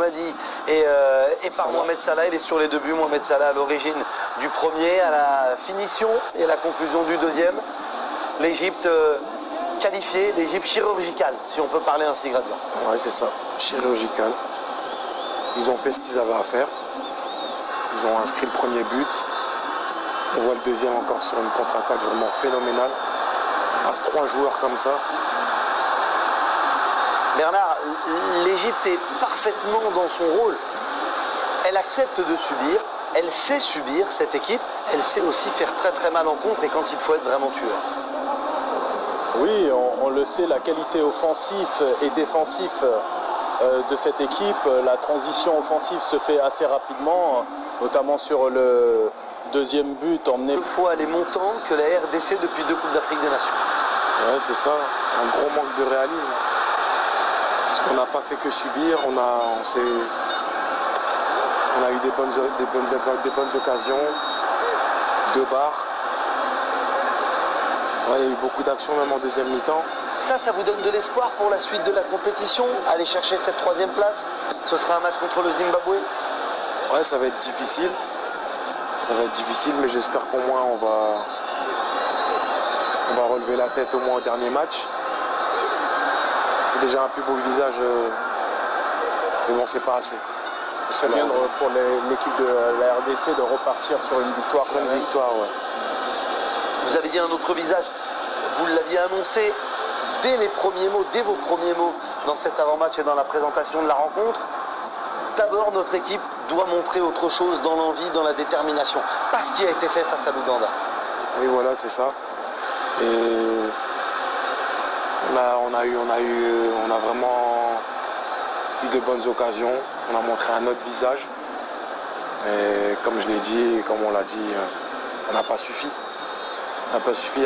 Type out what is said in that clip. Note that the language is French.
l'a dit, et par Mohamed Salah. Il est sur les 2 buts. Mohamed Salah à l'origine du premier, à la finition et à la conclusion du deuxième. L'Égypte qualifiée, l'Égypte chirurgicale, si on peut parler ainsi, Gradien. Ouais, c'est ça, chirurgicale. Ils ont fait ce qu'ils avaient à faire. Ils ont inscrit le premier but. On voit le deuxième encore sur une contre-attaque vraiment phénoménale. Il passe 3 joueurs comme ça. Bernard, l'Égypte est parfaitement dans son rôle. Elle accepte de subir, elle sait subir, cette équipe. Elle sait aussi faire très très mal en contre et quand il faut être vraiment tueur. Oui, on le sait, la qualité offensive et défensive de cette équipe. La transition offensive se fait assez rapidement, notamment sur le deuxième but emmené. 2 fois les montants que la RDC depuis 2 Coupes d'Afrique des Nations. Ouais, c'est ça, un gros manque de réalisme. Parce qu'on n'a pas fait que subir, on a eu des bonnes occasions, 2 barres. Ouais, il y a eu beaucoup d'actions même en deuxième mi-temps. Ça vous donne de l'espoir pour la suite de la compétition? Aller chercher cette 3e place? Ce sera un match contre le Zimbabwe? Ouais, ça va être difficile. Ça va être difficile, mais j'espère qu'au moins on va relever la tête au moins au dernier match. C'est déjà un plus beau visage, mais bon, c'est pas assez. Ce serait bien pour l'équipe de la RDC de repartir sur une victoire. Sur une victoire, ouais. Vous avez dit un autre visage, vous l'aviez annoncé dès les premiers mots, dès vos premiers mots dans cet avant-match et dans la présentation de la rencontre. D'abord, notre équipe doit montrer autre chose dans l'envie, dans la détermination. Pas ce qui a été fait face à l'Ouganda. Oui, voilà, c'est ça. Et on a vraiment eu de bonnes occasions. On a montré un autre visage. Et comme je l'ai dit, et comme on l'a dit, ça n'a pas suffi. Ça n'a pas suffi.